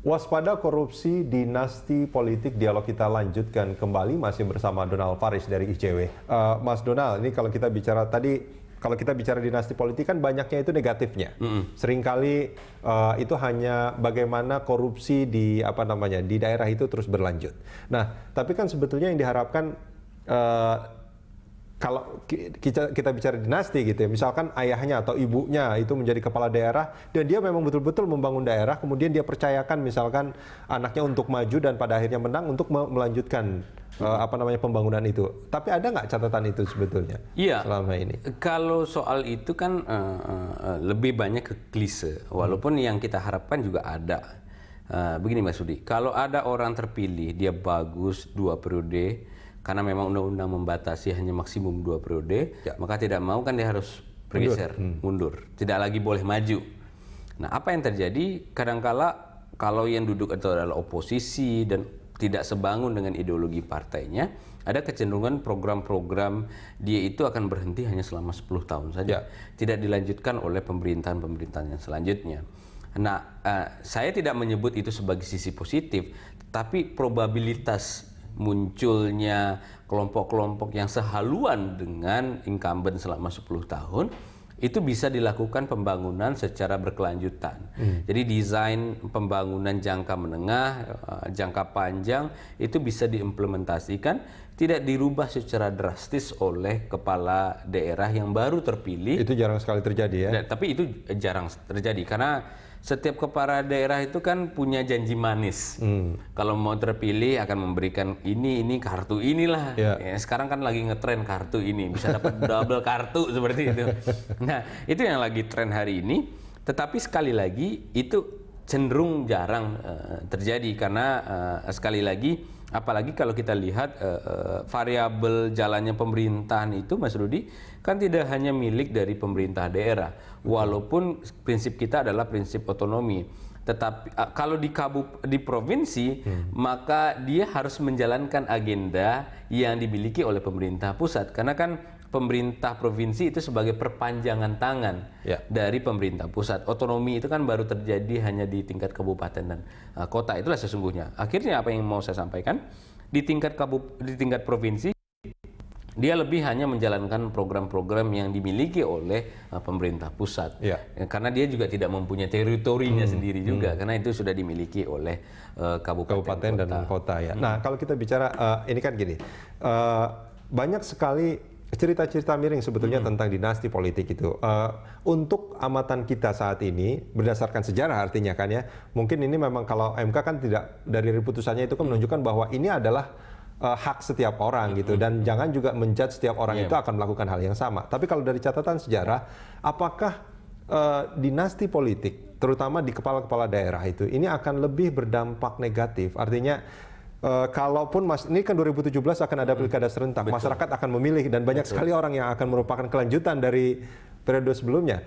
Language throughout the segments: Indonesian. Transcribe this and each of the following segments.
Waspada korupsi dinasti politik, dialog kita lanjutkan kembali masih bersama Donald Faris dari ICW. Mas Donald, ini kalau kita bicara tadi, kalau kita bicara dinasti politik kan banyaknya itu negatifnya. Seringkali itu hanya bagaimana korupsi di di daerah itu terus berlanjut. Nah, tapi kan sebetulnya yang diharapkan kalau kita bicara dinasti gitu ya, misalkan ayahnya atau ibunya itu menjadi kepala daerah dan dia memang betul-betul membangun daerah, kemudian dia percayakan misalkan anaknya untuk maju dan pada akhirnya menang untuk melanjutkan pembangunan itu. Tapi ada nggak catatan itu sebetulnya selama ini? Kalau soal itu kan lebih banyak ke klise, walaupun yang kita harapkan juga ada. Begini Mas Rudi, kalau ada orang terpilih dia bagus 2 periode, karena memang undang-undang membatasi hanya maksimum 2 periode, maka tidak mau kan dia harus bergeser, mundur, tidak lagi boleh maju. Nah, apa yang terjadi? Kadangkala kalau yang duduk itu adalah oposisi dan tidak sebangun dengan ideologi partainya, ada kecenderungan program-program dia itu akan berhenti hanya selama 10 tahun saja, tidak dilanjutkan oleh pemerintahan-pemerintahan yang selanjutnya. Nah, saya tidak menyebut itu sebagai sisi positif, tapi probabilitas munculnya kelompok-kelompok yang sehaluan dengan incumbent selama 10 tahun itu bisa dilakukan pembangunan secara berkelanjutan. Jadi desain pembangunan jangka menengah, jangka panjang itu bisa diimplementasikan, tidak dirubah secara drastis oleh kepala daerah yang baru terpilih. Itu jarang sekali terjadi ya? Tapi itu jarang terjadi karena setiap kepala daerah itu kan punya janji manis. Kalau mau terpilih akan memberikan ini kartu inilah. Ya, sekarang kan lagi ngetren kartu ini, bisa dapat double kartu seperti itu. Nah, itu yang lagi tren hari ini. Tetapi sekali lagi itu cenderung jarang terjadi karena sekali lagi, apalagi kalau kita lihat variabel jalannya pemerintahan itu, Mas Rudi, kan tidak hanya milik dari pemerintah daerah, walaupun prinsip kita adalah prinsip otonomi. Tetapi kalau di provinsi, maka dia harus menjalankan agenda yang dimiliki oleh pemerintah pusat, karena kan pemerintah provinsi itu sebagai perpanjangan tangan dari pemerintah pusat. Otonomi itu kan baru terjadi hanya di tingkat kabupaten dan kota. Itulah sesungguhnya. Akhirnya apa yang mau saya sampaikan, di tingkat provinsi dia lebih hanya menjalankan program-program yang dimiliki oleh pemerintah pusat. Karena dia juga tidak mempunyai teritorinya sendiri juga, karena itu sudah dimiliki oleh kabupaten dan kota ya. Nah, kalau kita bicara ini kan gini, banyak sekali cerita-cerita miring sebetulnya tentang dinasti politik itu. Untuk amatan kita saat ini, berdasarkan sejarah artinya kan ya, mungkin ini memang kalau MK kan tidak, dari putusannya itu kan menunjukkan bahwa ini adalah hak setiap orang gitu, dan jangan juga menjudge setiap orang itu akan melakukan hal yang sama. Tapi kalau dari catatan sejarah, apakah dinasti politik, terutama di kepala-kepala daerah itu, ini akan lebih berdampak negatif? Artinya, kalaupun ini kan 2017 akan ada pilkada serentak, masyarakat akan memilih dan banyak sekali orang yang akan merupakan kelanjutan dari periode sebelumnya.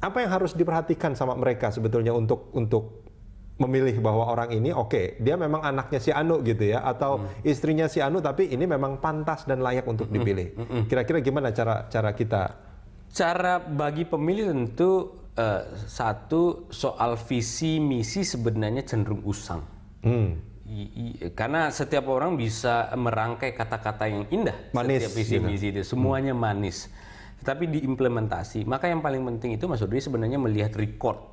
Apa yang harus diperhatikan sama mereka sebetulnya untuk memilih bahwa orang ini dia memang anaknya si Anu gitu ya, atau istrinya si Anu, tapi ini memang pantas dan layak untuk dipilih. Kira-kira gimana cara kita? Cara bagi pemilih tentu satu, soal visi misi sebenarnya cenderung usang. Karena setiap orang bisa merangkai kata-kata yang indah, manis, setiap visi misi itu semuanya manis. Tetapi diimplementasi, maka yang paling penting itu Mas Rudi sebenarnya melihat record.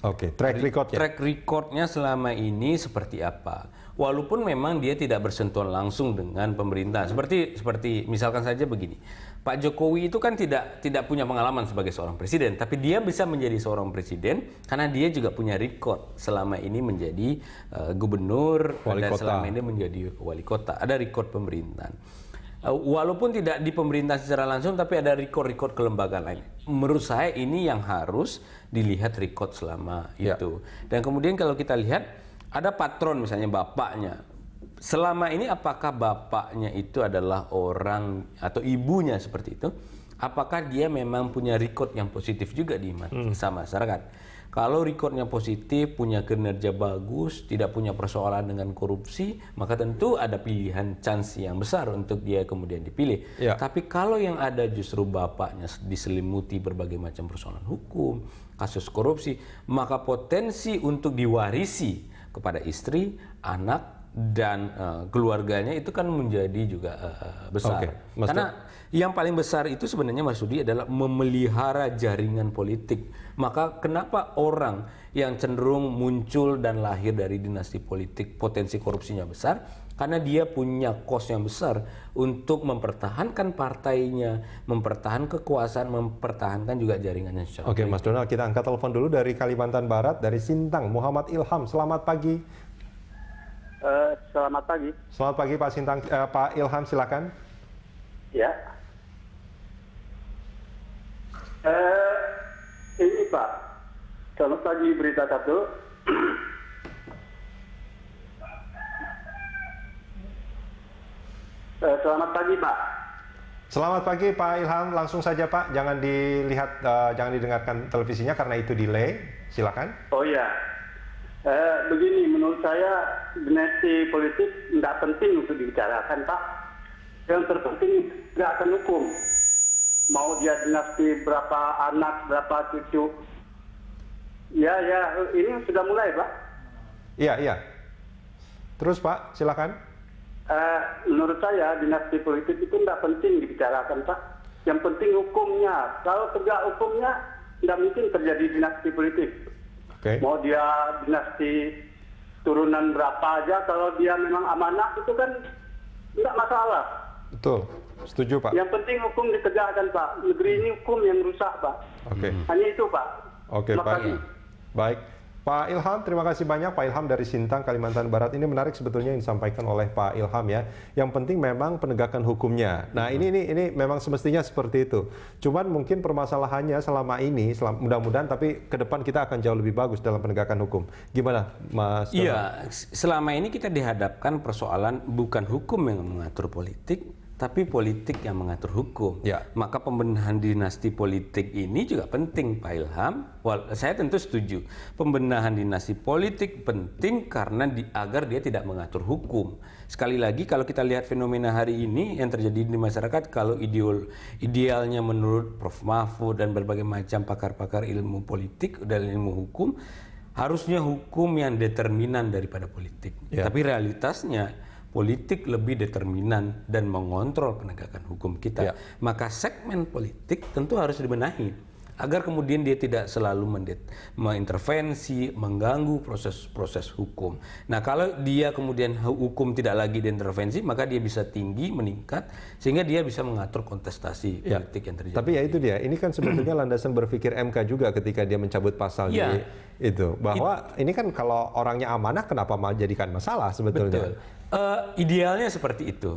Track recordnya selama ini seperti apa. Walaupun memang dia tidak bersentuhan langsung dengan pemerintah. Seperti misalkan saja begini, Pak Jokowi itu kan tidak punya pengalaman sebagai seorang presiden, tapi dia bisa menjadi seorang presiden karena dia juga punya record selama ini menjadi gubernur dan selama ini menjadi wali kota. Ada record pemerintahan. Walaupun tidak di pemerintah secara langsung, tapi ada record-record kelembagaan lain. Menurut saya ini yang harus dilihat record selama itu. Dan kemudian kalau kita lihat, ada patron misalnya bapaknya. Selama ini apakah bapaknya itu adalah orang atau ibunya seperti itu? apakah dia memang punya record yang positif juga di sama masyarakat. Kalau recordnya positif, punya kinerja bagus, tidak punya persoalan dengan korupsi, maka tentu ada pilihan chance yang besar untuk dia kemudian dipilih. Ya. Tapi kalau yang ada justru bapaknya diselimuti berbagai macam persoalan hukum, kasus korupsi, maka potensi untuk diwarisi kepada istri, anak, dan keluarganya itu kan menjadi juga besar. Karena yang paling besar itu sebenarnya Mas Rudi adalah memelihara jaringan politik. Maka kenapa orang yang cenderung muncul dan lahir dari dinasti politik potensi korupsinya besar? Karena dia punya kos yang besar untuk mempertahankan partainya, mempertahankan kekuasaan, mempertahankan juga jaringannya. Oke, Mas Donald, kita angkat telepon dulu dari Kalimantan Barat, dari Sintang, Muhammad Ilham. Selamat pagi. Selamat pagi. Selamat pagi Pak Sintang, Pak Ilham, silakan. Ya. Ini Pak, selamat pagi berita satu. Selamat pagi Pak. Selamat pagi Pak Ilham, langsung saja Pak, jangan dilihat, jangan didengarkan televisinya karena itu delay. Silakan. Oh ya. Begini, menurut saya dinasti politik tidak penting untuk dibicarakan Pak. Yang terpenting gerakan hukum. Mau dia dinasti berapa anak, berapa cucu. Ya, ini sudah mulai Pak. Iya. Terus Pak, silakan. Menurut saya dinasti politik itu tidak penting dibicarakan Pak. Yang penting hukumnya. Kalau tegak hukumnya, tidak mungkin terjadi dinasti politik. Okay. Mau dia dinasti turunan berapa aja, kalau dia memang amanah itu kan tidak masalah. Betul, setuju Pak. Yang penting hukum ditegakkan Pak. Negeri ini hukum yang rusak Pak. Oke. Hanya itu Pak. Oke, Pak. Baik. Pak Ilham, terima kasih banyak Pak Ilham dari Sintang, Kalimantan Barat. Ini menarik sebetulnya yang disampaikan oleh Pak Ilham ya. Yang penting memang penegakan hukumnya. Nah, ini memang semestinya seperti itu. Cuman mungkin permasalahannya selama ini, mudah-mudahan tapi ke depan kita akan jauh lebih bagus dalam penegakan hukum. Gimana, Mas? Iya, selama ini kita dihadapkan persoalan bukan hukum yang mengatur politik, tapi politik yang mengatur hukum. Ya. Maka pembenahan dinasti politik ini juga penting, Pak Ilham. Saya tentu setuju. Pembenahan dinasti politik penting karena agar dia tidak mengatur hukum. Sekali lagi, kalau kita lihat fenomena hari ini yang terjadi di masyarakat, kalau idealnya menurut Prof. Mahfud dan berbagai macam pakar-pakar ilmu politik dan ilmu hukum, harusnya hukum yang determinan daripada politik. Ya. Tapi realitasnya, politik lebih determinan dan mengontrol penegakan hukum kita. Ya. Maka segmen politik tentu harus dibenahi agar kemudian dia tidak selalu mengintervensi, mengganggu proses-proses hukum. Nah, kalau dia kemudian hukum tidak lagi diintervensi, maka dia bisa tinggi, meningkat, sehingga dia bisa mengatur kontestasi politik yang terjadi. Tapi ya itu dia, ini kan sebetulnya landasan berpikir MK juga ketika dia mencabut pasal itu. Bahwa ini kan kalau orangnya amanah, kenapa jadikan masalah sebetulnya? Betul. Idealnya seperti itu.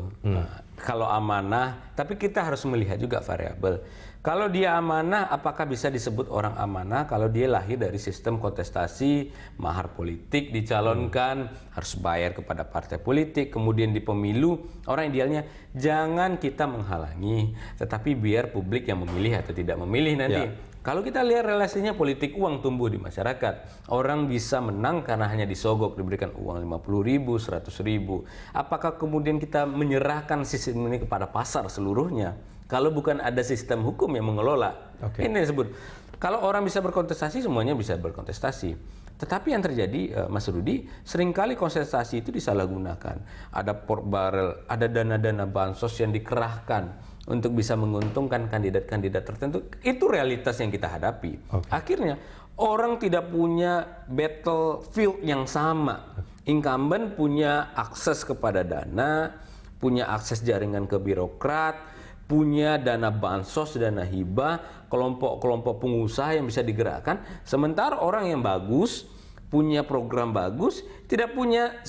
Kalau amanah, tapi kita harus melihat juga variabel. Kalau dia amanah, apakah bisa disebut orang amanah kalau dia lahir dari sistem kontestasi, mahar politik, dicalonkan, harus bayar kepada partai politik, kemudian di pemilu, orang idealnya jangan kita menghalangi, tetapi biar publik yang memilih atau tidak memilih nanti. Ya. Kalau kita lihat relasinya politik uang tumbuh di masyarakat, orang bisa menang karena hanya disogok, diberikan uang 50.000, 100.000. Apakah kemudian kita menyerahkan sistem ini kepada pasar seluruhnya? Kalau bukan ada sistem hukum yang mengelola, ini disebut. Kalau orang bisa berkontestasi, semuanya bisa berkontestasi. Tetapi yang terjadi, Mas Rudi, seringkali kontestasi itu disalahgunakan. Ada port barrel, ada dana-dana bansos yang dikerahkan untuk bisa menguntungkan kandidat-kandidat tertentu. Itu realitas yang kita hadapi. Akhirnya orang tidak punya battlefield yang sama. Incumbent punya akses kepada dana, punya akses jaringan ke birokrat, punya dana bansos, dana hibah, kelompok-kelompok pengusaha yang bisa digerakkan. Sementara orang yang bagus, punya program bagus, tidak punya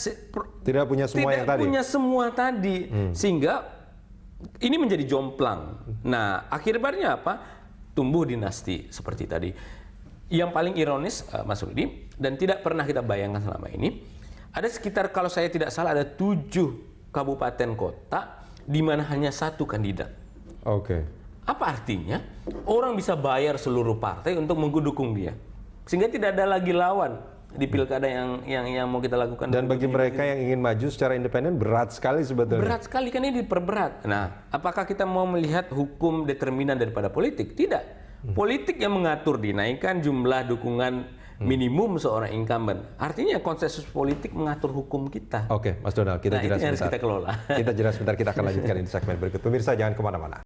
semua tadi. Sehingga ini menjadi jomplang. Nah, akibatnya apa? Tumbuh dinasti seperti tadi. Yang paling ironis, Mas Rudi, dan tidak pernah kita bayangkan selama ini, ada sekitar, kalau saya tidak salah, ada 7 kabupaten kota di mana hanya 1 kandidat. Apa artinya? Orang bisa bayar seluruh partai untuk mendukung dia, sehingga tidak ada lagi lawan di pilkada yang mau kita lakukan. Dan bagi mereka yang ingin maju secara independen berat sekali sebetulnya. Berat sekali, kan ini diperberat. Nah, apakah kita mau melihat hukum determinan daripada politik? Tidak. Politik yang mengatur dinaikkan jumlah dukungan minimum seorang incumbent. Artinya konsensus politik mengatur hukum kita. Oke, Mas Donald, kita Nah, jeda ini harus sebentar. kita kelola. Kita jeda sebentar, kita akan lanjutkan di segmen berikut. Pemirsa jangan kemana-mana.